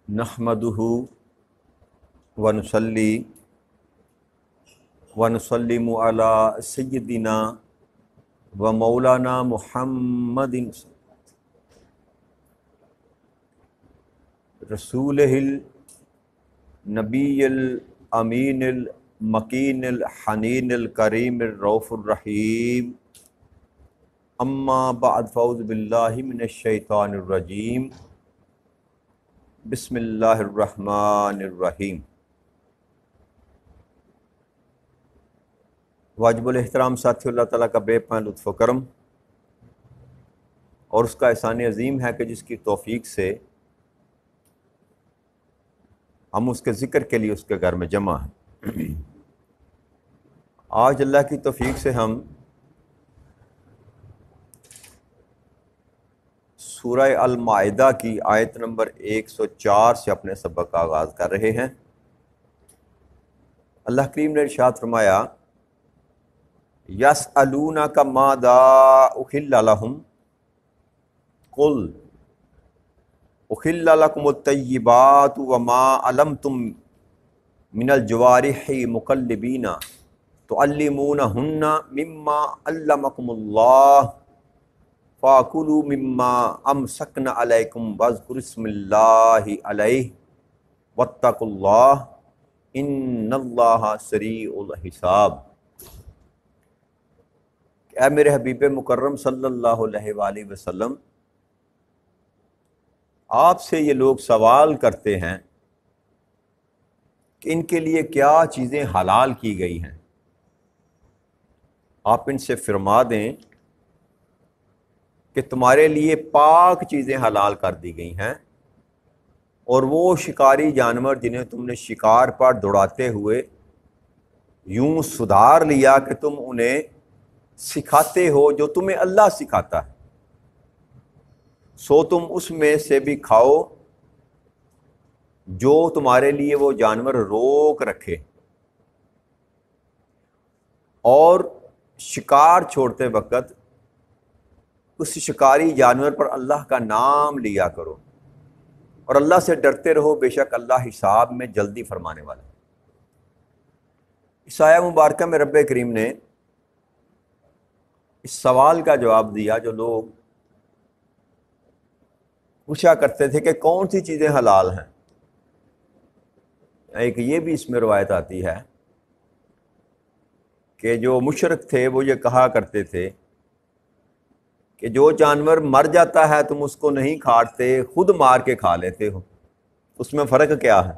نحمدہ ونصلی ونسلم علی سیدنا و مولانا محمد رسولہ النبی الامین المکین الحنین الکریم الرؤوف الرحیم اما بعد فاعوذ باللہ من الشیطان الرجیم بسم اللہ الرحمن الرحیم۔ واجب الاحترام ساتھی، اللہ تعالیٰ کا بے پناہ لطف و کرم اور اس کا احسان عظیم ہے کہ جس کی توفیق سے ہم اس کے ذکر کے لیے اس کے گھر میں جمع ہیں۔ آج اللہ کی توفیق سے ہم سورہ المائدہ کی آیت نمبر 104 سے اپنے سبق کا آغاز کر رہے ہیں۔ اللہ کریم نے ارشاد فرمایا، یسألونک ماذا احل لہم قل احل لکم الطیبات وما علمتم من الجوارح مقلبین تعلمونہن مما علمکم اللہ فَاكُلُوا مِمَّا أَمْسَكْنَ عَلَيْكُمْ وَاذْكُرُوا اسْمَ اللَّهِ عَلَيْهِ وَاتَّقُوا اللَّهَ إِنَّ اللَّهَ سَرِيعُ الْحِسَابِ۔ اے میرے حبیب مکرم صلی اللہ علیہ وآلہ وسلم، آپ سے یہ لوگ سوال کرتے ہیں کہ ان کے لیے کیا چیزیں حلال کی گئی ہیں، آپ ان سے فرما دیں کہ تمہارے لیے پاک چیزیں حلال کر دی گئی ہیں، اور وہ شکاری جانور جنہیں تم نے شکار پر دوڑاتے ہوئے یوں سدھار لیا کہ تم انہیں سکھاتے ہو جو تمہیں اللہ سکھاتا ہے، سو تم اس میں سے بھی کھاؤ جو تمہارے لیے وہ جانور روک رکھے، اور شکار چھوڑتے وقت اس شکاری جانور پر اللہ کا نام لیا کرو، اور اللہ سے ڈرتے رہو، بے شک اللہ حساب میں جلدی فرمانے والا ہے۔ اس آیہ مبارکہ میں رب کریم نے اس سوال کا جواب دیا جو لوگ پوچھا کرتے تھے کہ کون سی چیزیں حلال ہیں۔ ایک یہ بھی اس میں روایت آتی ہے کہ جو مشرک تھے وہ یہ کہا کرتے تھے کہ جو جانور مر جاتا ہے تم اس کو نہیں کھاتے، خود مار کے کھا لیتے ہو، اس میں فرق کیا ہے؟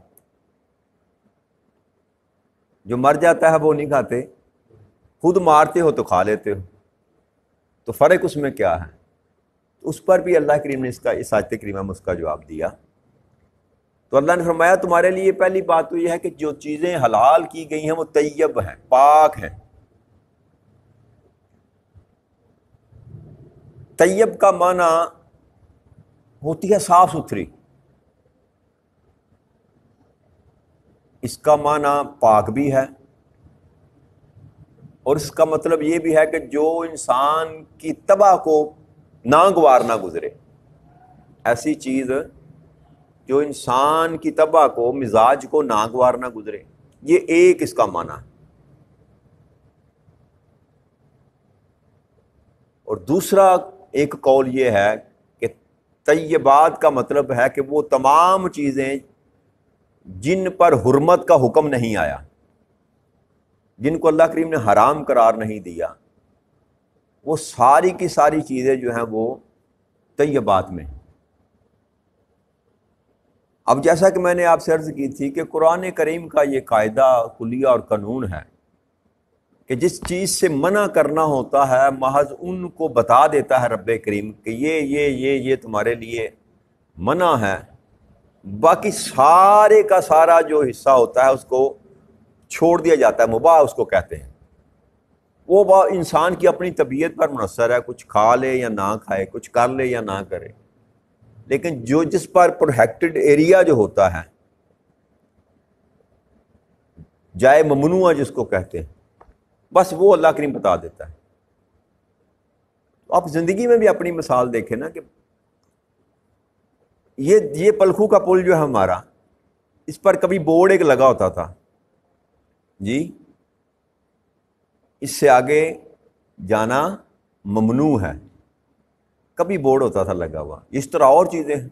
جو مر جاتا ہے وہ نہیں کھاتے، خود مارتے ہو تو کھا لیتے ہو، تو فرق اس میں کیا ہے؟ اس پر بھی اللہ کریم نے اس آیت کریمہ میں اس کا جواب دیا۔ تو اللہ نے فرمایا تمہارے لیے پہلی بات تو یہ ہے کہ جو چیزیں حلال کی گئی ہیں وہ طیب ہیں، پاک ہیں۔ طیب کا معنی ہوتی ہے صاف ستھری، اس کا معنی پاک بھی ہے، اور اس کا مطلب یہ بھی ہے کہ جو انسان کی طبع کو ناگوار نہ گزرے، ایسی چیز جو انسان کی طبع کو، مزاج کو ناگوار نہ گزرے، یہ ایک اس کا معنی ہے۔ اور دوسرا ایک قول یہ ہے کہ طیبات کا مطلب ہے کہ وہ تمام چیزیں جن پر حرمت کا حکم نہیں آیا، جن کو اللہ کریم نے حرام قرار نہیں دیا، وہ ساری کی ساری چیزیں جو ہیں وہ طیبات میں۔ اب جیسا کہ میں نے آپ سے عرض کی تھی کہ قرآن کریم کا یہ قاعدہ کلیہ اور قانون ہے کہ جس چیز سے منع کرنا ہوتا ہے محض ان کو بتا دیتا ہے رب کریم کہ یہ تمہارے لیے منع ہے، باقی سارے کا سارا جو حصہ ہوتا ہے اس کو چھوڑ دیا جاتا ہے، مباح اس کو کہتے ہیں۔ وہ انسان کی اپنی طبیعت پر منحصر ہے، کچھ کھا لے یا نہ کھائے، کچھ کر لے یا نہ کرے، لیکن جو جس پر پروہیبٹڈ ایریا جو ہوتا ہے، جائے ممنوع جس کو کہتے ہیں، بس وہ اللہ کریم بتا دیتا ہے۔ تو آپ زندگی میں بھی اپنی مثال دیکھیں نا کہ یہ پلکھو کا پل جو ہے ہمارا، اس پر کبھی بورڈ ایک لگا ہوتا تھا جی، اس سے آگے جانا ممنوع ہے، کبھی بورڈ ہوتا تھا لگا ہوا۔ اس طرح اور چیزیں ہیں،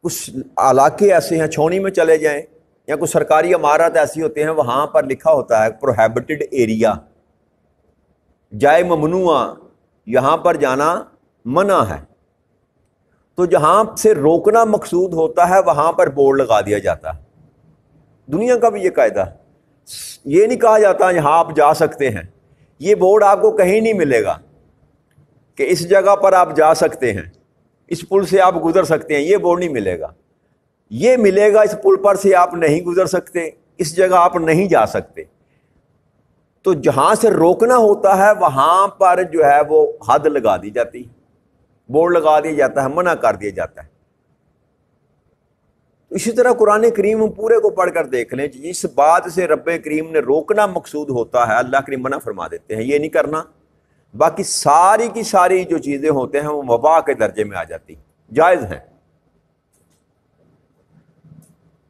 کچھ علاقے ایسے ہیں چھونی میں چلے جائیں یا کچھ سرکاری عمارت ایسی ہوتے ہیں وہاں پر لکھا ہوتا ہے پروہیبٹڈ ایریا، جائے ممنوع، یہاں پر جانا منع ہے، تو جہاں سے روکنا مقصود ہوتا ہے وہاں پر بورڈ لگا دیا جاتا ہے۔ دنیا کا بھی یہ قاعدہ ہے، یہ نہیں کہا جاتا یہاں آپ جا سکتے ہیں، یہ بورڈ آپ کو کہیں نہیں ملے گا کہ اس جگہ پر آپ جا سکتے ہیں، اس پل سے آپ گزر سکتے ہیں، یہ بورڈ نہیں ملے گا۔ یہ ملے گا اس پل پر سے آپ نہیں گزر سکتے، اس جگہ آپ نہیں جا سکتے۔ تو جہاں سے روکنا ہوتا ہے وہاں پر جو ہے وہ حد لگا دی جاتی ہے، بورڈ لگا دیا جاتا ہے، منع کر دیا جاتا ہے۔ اسی طرح قرآن کریم پورے کو پڑھ کر دیکھ لیں، جس بات سے رب کریم نے روکنا مقصود ہوتا ہے اللہ کریم منع فرما دیتے ہیں، یہ نہیں کرنا، باقی ساری کی ساری جو چیزیں ہوتے ہیں وہ مباح کے درجے میں آ جاتی، جائز ہیں۔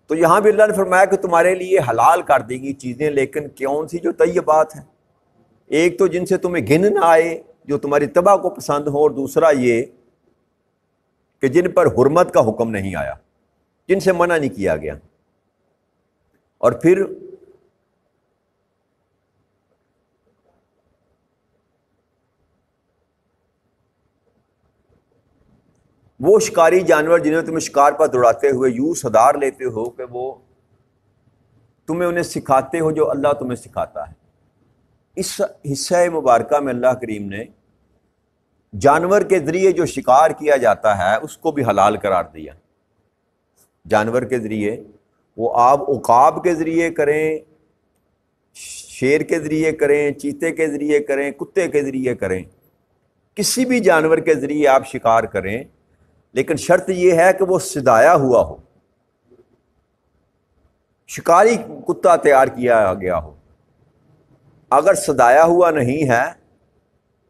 تو یہاں بھی اللہ نے فرمایا کہ تمہارے لیے حلال کر دی گئی چیزیں، لیکن کون سی جو طیبات ہیں، ایک تو جن سے تمہیں گن نہ آئے، جو تمہاری طبع کو پسند ہو، اور دوسرا یہ کہ جن پر حرمت کا حکم نہیں آیا، جن سے منع نہیں کیا گیا۔ اور پھر وہ شکاری جانور جنہیں تمہیں شکار پر دوڑاتے ہوئے یوں صدار لیتے ہو کہ وہ تمہیں انہیں سکھاتے ہو جو اللہ تمہیں سکھاتا ہے۔ اس حصہ مبارکہ میں اللہ کریم نے جانور کے ذریعے جو شکار کیا جاتا ہے اس کو بھی حلال قرار دیا۔ جانور کے ذریعے، وہ آپ عقاب کے ذریعے کریں، شیر کے ذریعے کریں، چیتے کے ذریعے کریں، کتے کے ذریعے کریں، کسی بھی جانور کے ذریعے آپ شکار کریں، لیکن شرط یہ ہے کہ وہ صدایا ہوا ہو، شکاری کتا تیار کیا گیا ہو۔ اگر صدایا ہوا نہیں ہے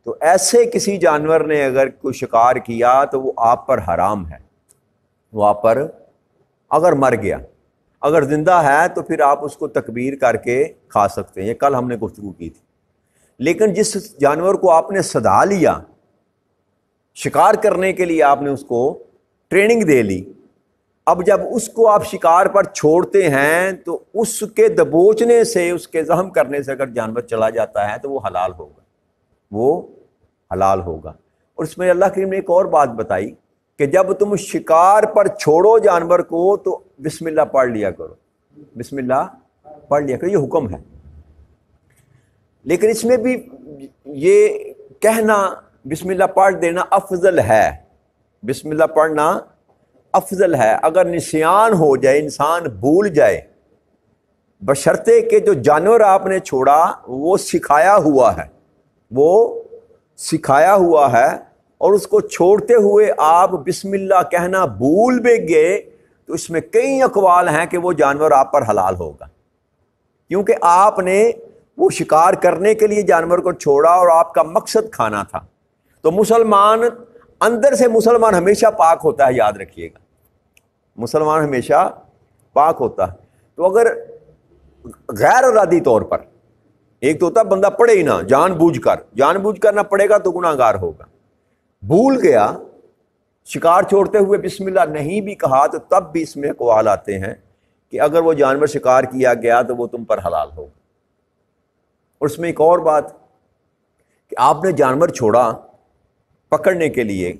تو ایسے کسی جانور نے اگر کوئی شکار کیا تو وہ آپ پر حرام ہے، وہ آپ پر، اگر مر گیا، اگر زندہ ہے تو پھر آپ اس کو تکبیر کر کے کھا سکتے ہیں، یہ کل ہم نے گفتگو کی تھی۔ لیکن جس جانور کو آپ نے صدا لیا، شکار کرنے کے لیے آپ نے اس کو ٹریننگ دے لی، اب جب اس کو آپ شکار پر چھوڑتے ہیں تو اس کے دبوچنے سے، اس کے زخم کرنے سے اگر جانور چلا جاتا ہے تو وہ حلال ہوگا، وہ حلال ہوگا۔ اور اس میں اللہ کریم نے ایک اور بات بتائی کہ جب تم شکار پر چھوڑو جانور کو تو بسم اللہ پڑھ لیا کرو، بسم اللہ پڑھ لیا کرو، یہ حکم ہے۔ لیکن اس میں بھی یہ کہنا بسم اللہ پڑھ دینا افضل ہے، بسم اللہ پڑھنا افضل ہے۔ اگر نسیان ہو جائے، انسان بھول جائے، بشرطے کہ جو جانور آپ نے چھوڑا وہ سکھایا ہوا ہے، وہ سکھایا ہوا ہے، اور اس کو چھوڑتے ہوئے آپ بسم اللہ کہنا بھول بھی گئے تو اس میں کئی اقوال ہیں کہ وہ جانور آپ پر حلال ہوگا، کیونکہ آپ نے وہ شکار کرنے کے لیے جانور کو چھوڑا اور آپ کا مقصد کھانا تھا۔ تو مسلمان اندر سے، مسلمان ہمیشہ پاک ہوتا ہے، یاد رکھیے گا، مسلمان ہمیشہ پاک ہوتا ہے۔ تو اگر غیر ارادی طور پر، ایک تو ہوتا ہے بندہ پڑھے ہی نہ، جان بوجھ کر نہ پڑھے گا تو گناہ گار ہوگا، بھول گیا، شکار چھوڑتے ہوئے بسم اللہ نہیں بھی کہا تو تب بھی اس میں اقوال آتے ہیں کہ اگر وہ جانور شکار کیا گیا تو وہ تم پر حلال ہوگا۔ اور اس میں ایک اور بات کہ آپ نے جانور چھوڑا پکڑنے کے لیے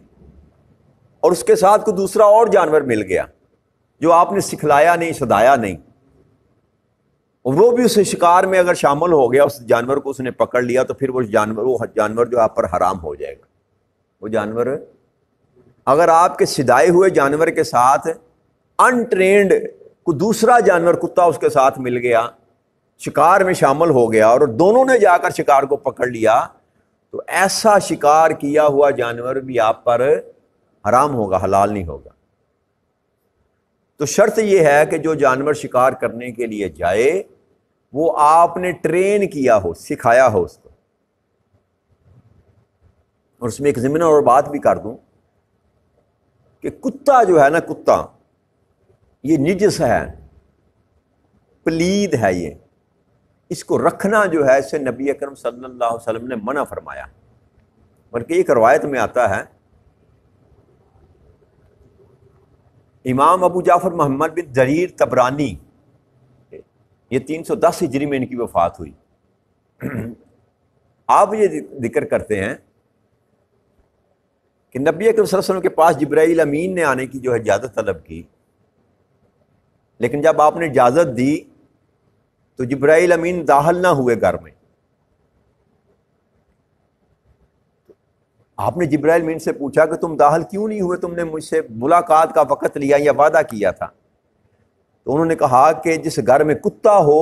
اور اس کے ساتھ کوئی دوسرا اور جانور مل گیا جو آپ نے سکھلایا نہیں، صدایا نہیں، اور وہ بھی اس شکار میں اگر شامل ہو گیا، اس جانور کو اس نے پکڑ لیا، تو پھر وہ جانور جو آپ پر حرام ہو جائے گا۔ وہ جانور اگر آپ کے صدائے ہوئے جانور کے ساتھ انٹرینڈ کوئی دوسرا جانور، کتا اس کے ساتھ مل گیا، شکار میں شامل ہو گیا اور دونوں نے جا کر شکار کو پکڑ لیا، تو ایسا شکار کیا ہوا جانور بھی آپ پر حرام ہوگا، حلال نہیں ہوگا۔ تو شرط یہ ہے کہ جو جانور شکار کرنے کے لیے جائے وہ آپ نے ٹرین کیا ہو، سکھایا ہو اس کو۔ اور اس میں ایک ضمن اور بات بھی کر دوں کہ کتا جو ہے نا، کتا یہ نجس ہے، پلید ہے، یہ اس کو رکھنا جو ہے اس سے نبی اکرم صلی اللہ علیہ وسلم نے منع فرمایا۔ بلکہ ایک روایت میں آتا ہے، امام ابو جعفر محمد بن جریر طبرانی، یہ 310 ہجری میں ان کی وفات ہوئی، آپ یہ ذکر کرتے ہیں کہ نبی اکرم صلی اللہ علیہ وسلم کے پاس جبرائیل امین نے آنے کی جو ہے اجازت طلب کی، لیکن جب آپ نے اجازت دی تو جبرائیل امین داخل نہ ہوئے گھر میں۔ آپ نے جبرائیل امین سے پوچھا کہ تم داخل کیوں نہیں ہوئے، تم نے مجھ سے ملاقات کا وقت لیا یا وعدہ کیا تھا؟ تو انہوں نے کہا کہ جس گھر میں کتا ہو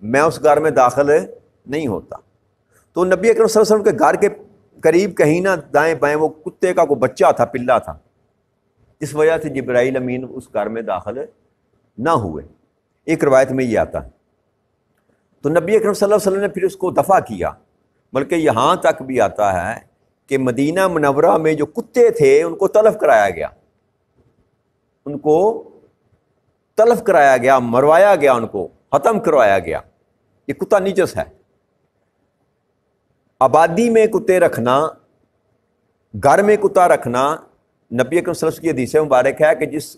میں اس گھر میں داخل نہیں ہوتا۔ تو نبی اکرم صلی اللہ علیہ وسلم کے گھر کے قریب کہیں نہ دائیں بائیں وہ کتے کا کوئی بچہ تھا، پلا تھا، اس وجہ سے جبرائیل امین اس گھر میں داخل نہ ہوئے۔ ایک روایت میں یہ آتا ہے۔ تو نبی اکرم صلی اللہ علیہ وسلم نے پھر اس کو دفع کیا، بلکہ یہاں تک بھی آتا ہے کہ مدینہ منورہ میں جو کتے تھے ان کو تلف کرایا گیا، ان کو تلف کرایا گیا، مروایا گیا، ان کو ختم کروایا گیا۔ یہ کتا نجس ہے۔ آبادی میں کتے رکھنا، گھر میں کتا رکھنا، نبی اکرم صلی اللہ علیہ وسلم کی حدیث مبارک ہے کہ جس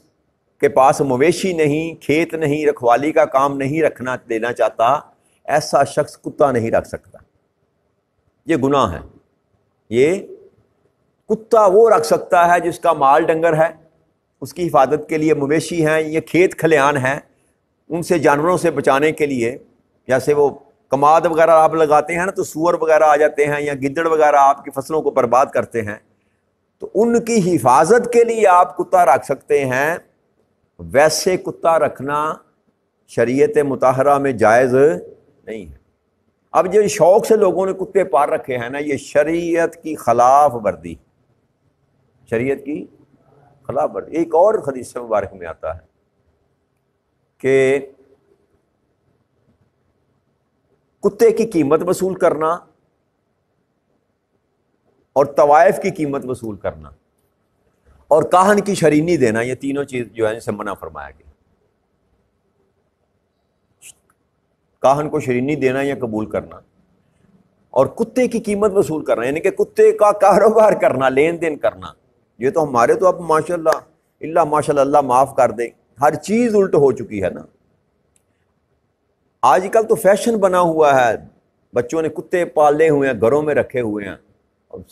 کے پاس مویشی نہیں، کھیت نہیں، رکھوالی کا کام نہیں رکھنا دینا چاہتا، ایسا شخص کتا نہیں رکھ سکتا، یہ گناہ ہے۔ یہ کتا وہ رکھ سکتا ہے جس کا مال ڈنگر ہے، اس کی حفاظت کے لیے مویشی ہیں، یہ کھیت کھلیان ہیں، ان سے جانوروں سے بچانے کے لیے، جیسے وہ کماد وغیرہ آپ لگاتے ہیں نا تو سور وغیرہ آ جاتے ہیں، یا گدڑ وغیرہ آپ کی فصلوں کو برباد کرتے ہیں، تو ان کی حفاظت کے لیے آپ کتا رکھ سکتے ہیں۔ ویسے کتا رکھنا شریعت مطہرہ میں جائز نہیں ہے۔ اب جو شوق سے لوگوں نے کتے پال رکھے ہیں نا، یہ شریعت کی خلاف ورزی، شریعت کی خلاف ورزی۔ ایک اور حدیث مبارک میں آتا ہے کہ کتے کی قیمت وصول کرنا اور طوائف کی قیمت وصول کرنا اور کاہن کی شرینی دینا، یہ تینوں چیز جو ہے ان سے منع فرمایا گیا۔ کاہن کو شرینی دینا یا قبول کرنا، اور کتے کی قیمت وصول کرنا، یعنی کہ کتے کا کاروبار کرنا، لین دین کرنا۔ یہ تو ہمارے تو اب ماشاءاللہ اللہ ماشاءاللہ اللہ معاف کر دے، ہر چیز الٹ ہو چکی ہے نا۔ آج کل تو فیشن بنا ہوا ہے، بچوں نے کتے پالے ہوئے ہیں، گھروں میں رکھے ہوئے ہیں،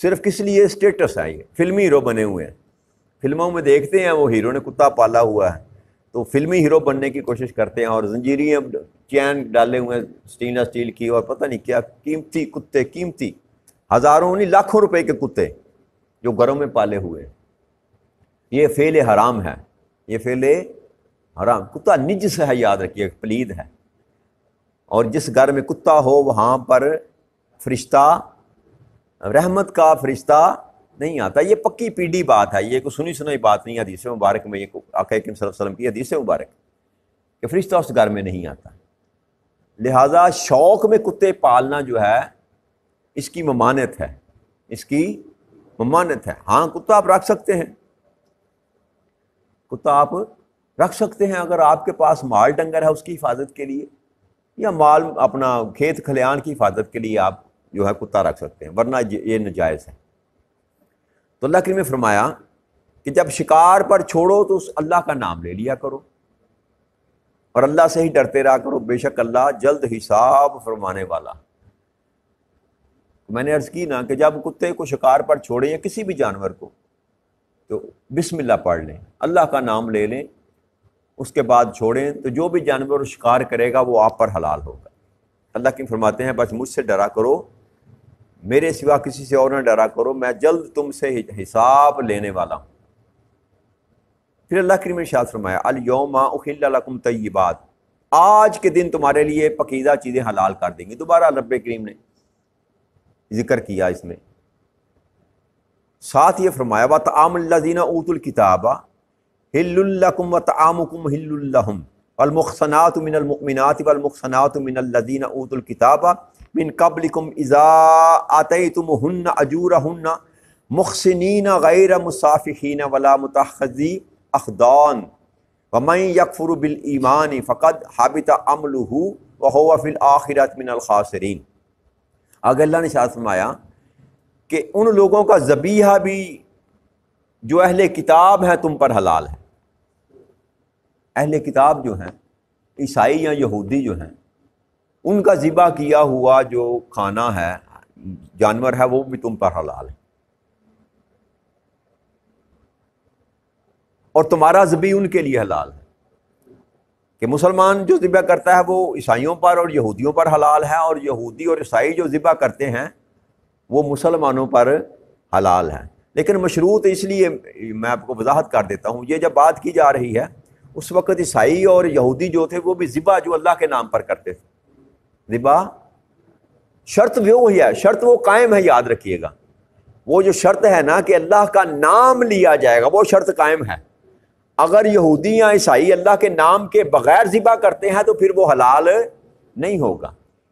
صرف کس لیے؟ اسٹیٹس ہے۔ یہ فلمی ہیرو بنے ہوئے ہیں، فلموں میں دیکھتے ہیں وہ ہیرو نے کتا پالا ہوا ہے تو فلمی ہیرو بننے کی کوشش کرتے ہیں، اور زنجیریاں چین ڈالے ہوئے ہیں اسٹیل کی، اور پتہ نہیں کیا قیمتی کتے، قیمتی ہزاروں نہیں لاکھوں روپے کے کتے جو گھروں میں پالے ہوئے ہیں۔ یہ فعل حرام ہے، یہ فعل حرام۔ کتا نجس ہے، یاد رکھیے، پلید ہے، اور جس گھر میں کتا ہو وہاں پر فرشتہ، رحمت کا فرشتہ نہیں آتا۔ یہ پکی پیڈی بات ہے، یہ کوئی سنی سنائی بات نہیں ہے۔ حدیث مبارک میں یہ آقا کریم صلی اللہ علیہ وسلم کی حدیث مبارک کہ فرشتہ اس گھر میں نہیں آتا۔ لہٰذا شوق میں کتے پالنا جو ہے اس کی ممانعت ہے، اس کی ممانعت ہے۔ ہاں کتا آپ رکھ سکتے ہیں، کتا آپ رکھ سکتے ہیں اگر آپ کے پاس مال ڈنگر ہے اس کی حفاظت کے لیے، یا مال اپنا کھیت کھلیان کی حفاظت کے لیے آپ جو ہے کتا رکھ سکتے ہیں، ورنہ یہ ناجائز ہے۔ تو اللہ کریم نے فرمایا کہ جب شکار پر چھوڑو تو اس اللہ کا نام لے لیا کرو اور اللہ سے ہی ڈرتے رہا کرو، بے شک اللہ جلد حساب فرمانے والا۔ میں نے عرض کی نا کہ جب کتے کو شکار پر چھوڑیں یا کسی بھی جانور کو تو بسم اللہ پڑھ لیں، اللہ کا نام لے لیں، اس کے بعد چھوڑیں، تو جو بھی جانور شکار کرے گا وہ آپ پر حلال ہوگا۔ اللہ کی فرماتے ہیں بس مجھ سے ڈرا کرو، میرے سوا کسی سے اور نہ ڈرا کرو، میں جلد تم سے حساب لینے والا ہوں۔ پھر اللہ کریم نے ارشاد فرمایا الیوم احل لکم طیبات، آج کے دن تمہارے لیے پکیزہ چیزیں حلال کر دیں گے۔ دوبارہ رب کریم نے ذکر کیا اس میں، ساتھ یہ فرمایا وَطَعَامُ الَّذِينَ أُوتُوا الْكِتَابَ حِلٌّ لَّكُمْ وَطَعَامُكُمْ حِلٌّ لَّهُمْ وَالْمُحْصَنَاتُ مِنَ الْمُؤْمِنَاتِ وَالْمُحْصَنَاتُ مِنَ الَّذِينَ أُوتُوا الْكِتَابَ مِن قَبْلِكُمْ إِذَا آتَيْتُمُوهُنَّ أُجُورَهُنَّ محسنین غیر مصافحین ولا متخذی اخدان ومن یکفر بالایمان فقد حبط عملہ وہو فی الآخرۃ من الخاسرین۔ آگے اللہ نے ارشاد فرمایا کہ ان لوگوں کا ذبیحہ بھی جو اہل کتاب ہیں تم پر حلال ہے۔ اہل کتاب جو ہیں، عیسائی یا یہودی جو ہیں، ان کا ذبح کیا ہوا جو کھانا ہے، جانور ہے، وہ بھی تم پر حلال ہے، اور تمہارا ذبح ان کے لیے حلال ہے۔ کہ مسلمان جو ذبح کرتا ہے وہ عیسائیوں پر اور یہودیوں پر حلال ہے، اور یہودی اور عیسائی جو ذبح کرتے ہیں وہ مسلمانوں پر حلال ہے۔ لیکن مشروط اس لیے میں آپ کو وضاحت کر دیتا ہوں، یہ جب بات کی جا رہی ہے اس وقت عیسائی اور یہودی جو تھے وہ بھی ذبح جو اللہ کے نام پر کرتے تھے، ذبح شرط وہی ہے، شرط وہ قائم ہے، یاد رکھیے گا، وہ جو شرط ہے نا کہ اللہ کا نام لیا جائے گا، وہ شرط قائم ہے۔ اگر یہودی یا عیسائی اللہ کے نام کے بغیر ذبح کرتے ہیں تو پھر وہ حلال نہیں ہوگا۔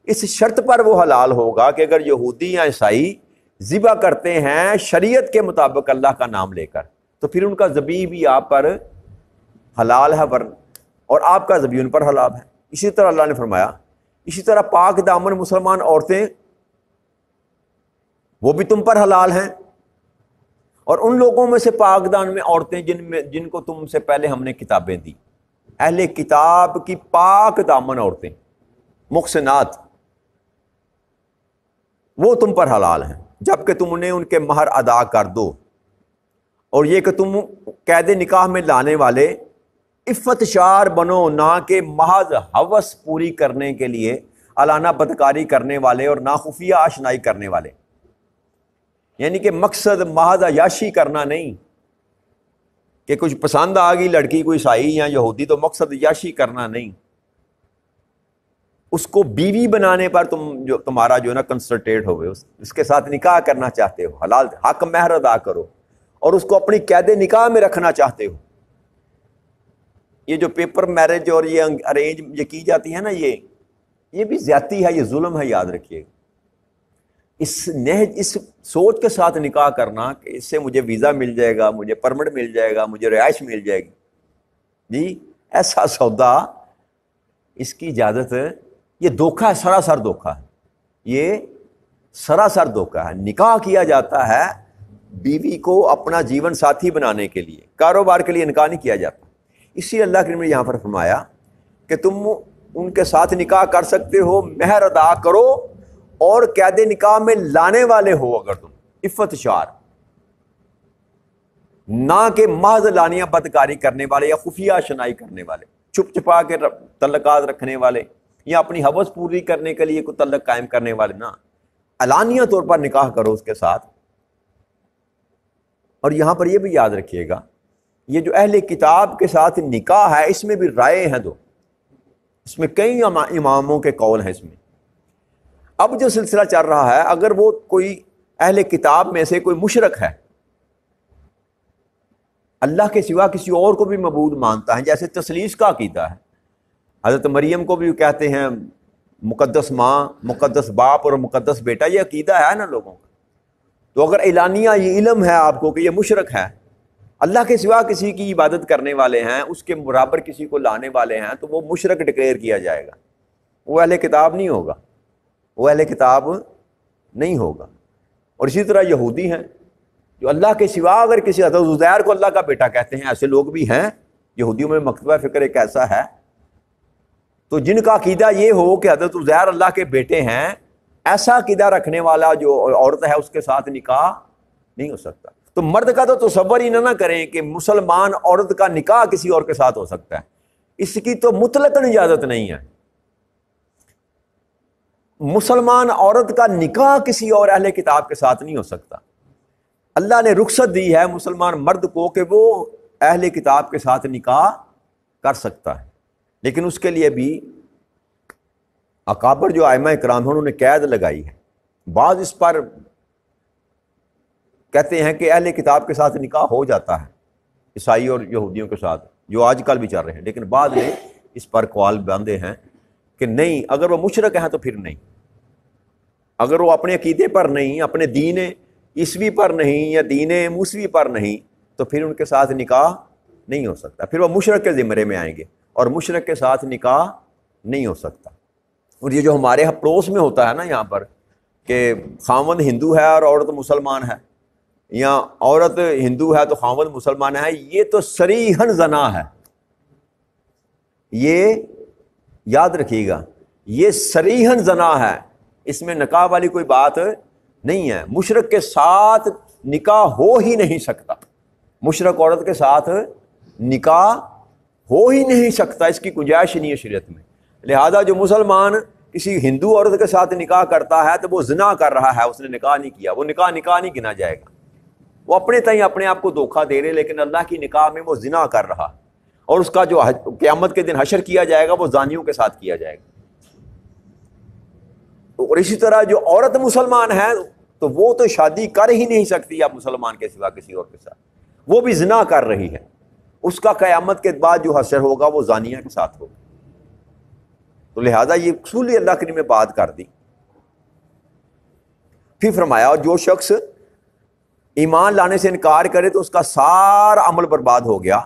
اس شرط پر وہ حلال ہوگا کہ اگر یہودی یا عیسائی ذبح کرتے ہیں شریعت کے مطابق اللہ کا نام لے کر، تو پھر ان کا ذبیح بھی آپ پر حلال ہے، اور آپ کا ذبیح ان پر حلال ہے۔ اسی طرح اللہ نے فرمایا، اسی طرح پاک دامن مسلمان عورتیں وہ بھی تم پر حلال ہیں، اور ان لوگوں میں سے پاک دامن عورتیں جن کو تم سے پہلے ہم نے کتابیں دی، اہل کتاب کی پاک دامن عورتیں محسنات، وہ تم پر حلال ہیں جبکہ تم انہیں ان کے مہر ادا کر دو، اور یہ کہ تم قید نکاح میں لانے والے عفت شار بنو، نہ کہ محض ہوس پوری کرنے کے لیے علانہ بدکاری کرنے والے اور نہ خفیہ آشنائی کرنے والے، یعنی کہ مقصد محض عیاشی کرنا نہیں کہ کچھ پسند آ گئی لڑکی کوئی عیسائی یا یہودی تو مقصد عیاشی کرنا نہیں، اس کو بیوی بنانے پر تمہارا جو ہے نا کنسنٹریٹ ہوئے، اس کے ساتھ نکاح کرنا چاہتے ہو، حلال حق مہر ادا کرو اور اس کو اپنی قید نکاح میں رکھنا چاہتے ہو۔ یہ جو پیپر میرج اور یہ ارینج یہ کی جاتی ہے نا، یہ بھی زیادتی ہے، یہ ظلم ہے، یاد رکھیے گا۔ اس سوچ کے ساتھ نکاح کرنا کہ اس سے مجھے ویزا مل جائے گا، مجھے پرمٹ مل جائے گا، مجھے رہائش مل جائے گی، جی ایسا سودا، اس کی اجازت، یہ دھوکہ ہے، سراسر دھوکہ ہے، یہ سراسر دھوکہ ہے۔ نکاح کیا جاتا ہے بیوی کو اپنا جیون ساتھی بنانے کے لیے، کاروبار کے لیے نکاح نہیں کیا جاتا۔ اسی اللہ کے نے یہاں پر فرمایا کہ تم ان کے ساتھ نکاح کر سکتے ہو، مہر ادا کرو، اور قید نکاح میں لانے والے ہو اگر تم عفت شار، نہ کہ محض لانیہ بدکاری کرنے والے یا خفیہ شنائی کرنے والے، چھپ چھپا کے تعلقات رکھنے والے یا اپنی ہوس پوری کرنے کے لیے کوئی تعلق قائم کرنے والے، نہ علانیہ طور پر نکاح کرو اس کے ساتھ۔ اور یہاں پر یہ بھی یاد رکھیے گا، یہ جو اہل کتاب کے ساتھ نکاح ہے اس میں بھی رائے ہیں دو، اس میں کئی اماموں کے قول ہیں۔ اس میں اب جو سلسلہ چل رہا ہے، اگر وہ کوئی اہل کتاب میں سے کوئی مشرک ہے، اللہ کے سوا کسی اور کو بھی معبود مانتا ہے، جیسے تثلیث کا عقیدہ ہے، حضرت مریم کو بھی کہتے ہیں مقدس ماں، مقدس باپ اور مقدس بیٹا، یہ عقیدہ ہے نا لوگوں کا، تو اگر اعلانیہ یہ علم ہے آپ کو کہ یہ مشرک ہے، اللہ کے سوا کسی کی عبادت کرنے والے ہیں، اس کے برابر کسی کو لانے والے ہیں، تو وہ مشرک ڈکلیئر کیا جائے گا، وہ اہل کتاب نہیں ہوگا، وہ اہل کتاب نہیں ہوگا۔ اور اسی طرح یہودی ہیں جو اللہ کے سوا اگر کسی حضرت عزیر کو اللہ کا بیٹا کہتے ہیں، ایسے لوگ بھی ہیں، یہودیوں میں مکتبہ فکر ایک ایسا ہے، تو جن کا عقیدہ یہ ہو کہ حضرت عزیر اللہ کے بیٹے ہیں، ایسا عقیدہ رکھنے والا جو عورت ہے اس کے ساتھ نکاح نہیں ہو سکتا۔ تو مرد کا تو تصور ہی نہ کریں کہ مسلمان عورت کا نکاح کسی اور کے ساتھ ہو سکتا ہے، اس کی تو مطلقاً اجازت نہیں ہے۔ مسلمان عورت کا نکاح کسی اور اہل کتاب کے ساتھ نہیں ہو سکتا۔ اللہ نے رخصت دی ہے مسلمان مرد کو کہ وہ اہل کتاب کے ساتھ نکاح کر سکتا ہے، لیکن اس کے لیے بھی اکابر جو ائمہ کرام ہیں انہوں نے قید لگائی ہے۔ بعض اس پر کہتے ہیں کہ اہل کتاب کے ساتھ نکاح ہو جاتا ہے، عیسائی اور یہودیوں کے ساتھ، جو آج کل بھی چل رہے ہیں، لیکن بعض نے اس پر قول باندھے ہیں کہ نہیں، اگر وہ مشرک ہیں تو پھر نہیں، اگر وہ اپنے عقیدے پر نہیں، اپنے دین عیسوی پر نہیں یا دین موسوی پر نہیں تو پھر ان کے ساتھ نکاح نہیں ہو سکتا، پھر وہ مشرک کے زمرے میں آئیں گے، اور مشرک کے ساتھ نکاح نہیں ہو سکتا۔ اور یہ جو ہمارے پڑوس میں ہوتا ہے نا یہاں پر کہ خاوند ہندو ہے اور عورت مسلمان ہے، یا عورت ہندو ہے تو خاوند مسلمان ہے، یہ تو صریحاً زنا ہے، یہ یاد رکھیے گا، یہ صریحاً زنا ہے، اس میں نکاح والی کوئی بات نہیں ہے۔ مشرک کے ساتھ نکاح ہو ہی نہیں سکتا، مشرک عورت کے ساتھ نکاح ہو ہی نہیں سکتا، اس کی گنجائش نہیں ہے شریعت میں۔ لہذا جو مسلمان کسی ہندو عورت کے ساتھ نکاح کرتا ہے تو وہ زنا کر رہا ہے، اس نے نکاح نہیں کیا، وہ نکاح نہیں گنا جائے گا، وہ اپنے تئیں اپنے آپ کو دھوکہ دے رہے، لیکن اللہ کی نکاح میں وہ زنا کر رہا، اور اس کا جو قیامت کے دن حشر کیا جائے گا وہ زانیوں کے ساتھ کیا جائے گا۔ اور اسی طرح جو عورت مسلمان ہے تو وہ تو شادی کر ہی نہیں سکتی اب مسلمان کے سوا کسی اور کے ساتھ، وہ بھی زنا کر رہی ہے، اس کا قیامت کے بعد جو حشر ہوگا وہ زانیہ کے ساتھ ہوگا۔ تو لہذا یہ اصولی اللہ کریم نے بات کر دی۔ پھر فرمایا جو شخص ایمان لانے سے انکار کرے تو اس کا سارا عمل برباد ہو گیا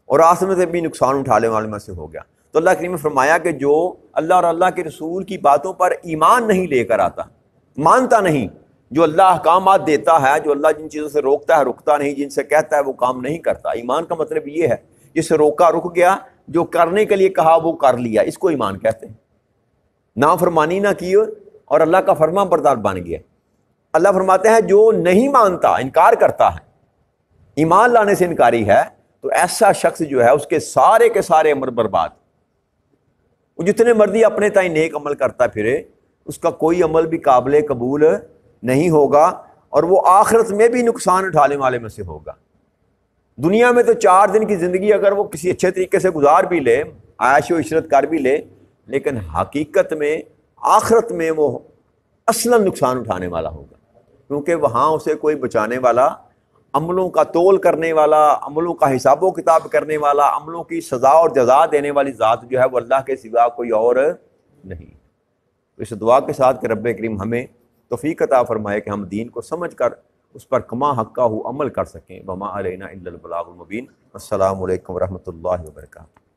اور آخرت میں بھی نقصان اٹھانے والے میں سے ہو گیا۔ تو اللہ کریم نے فرمایا کہ جو اللہ اور اللہ کے رسول کی باتوں پر ایمان نہیں لے کر آتا، مانتا نہیں، جو اللہ احکامات دیتا ہے، جو اللہ جن چیزوں سے روکتا ہے رکتا نہیں، جن سے کہتا ہے وہ کام نہیں کرتا۔ ایمان کا مطلب یہ ہے جس سے روکا رک گیا، جو کرنے کے لیے کہا وہ کر لیا، اس کو ایمان کہتے ہیں۔ نافرمانی نہ کی اور اللہ کا فرمان بردار بن گیا۔ اللہ فرماتے ہیں جو نہیں مانتا، انکار کرتا ہے، ایمان لانے سے انکاری ہے، تو ایسا شخص جو ہے اس کے سارے عمل برباد۔ وہ جتنے مرضی اپنے تائیں نیک عمل کرتا پھرے، اس کا کوئی عمل بھی قابل قبول نہیں ہوگا، اور وہ آخرت میں بھی نقصان اٹھانے والے میں سے ہوگا۔ دنیا میں تو 4 دن کی زندگی اگر وہ کسی اچھے طریقے سے گزار بھی لے، عیش و عشرت کر بھی لے، لیکن حقیقت میں آخرت میں وہ اصلاً نقصان اٹھانے والا ہوگا، کیونکہ وہاں اسے کوئی بچانے والا، عملوں کا تول کرنے والا، عملوں کا حساب و کتاب کرنے والا، عملوں کی سزا اور جزا دینے والی ذات جو ہے وہ اللہ کے سوا کوئی اور نہیں۔ تو اس دعا کے ساتھ کہ رب کریم ہمیں توفیق عطا فرمائے کہ ہم دین کو سمجھ کر اس پر کما حقہ عمل کر سکیں۔ وما علینا الا البلاغ المبین۔ السلام علیکم ورحمۃ اللہ وبرکاتہ۔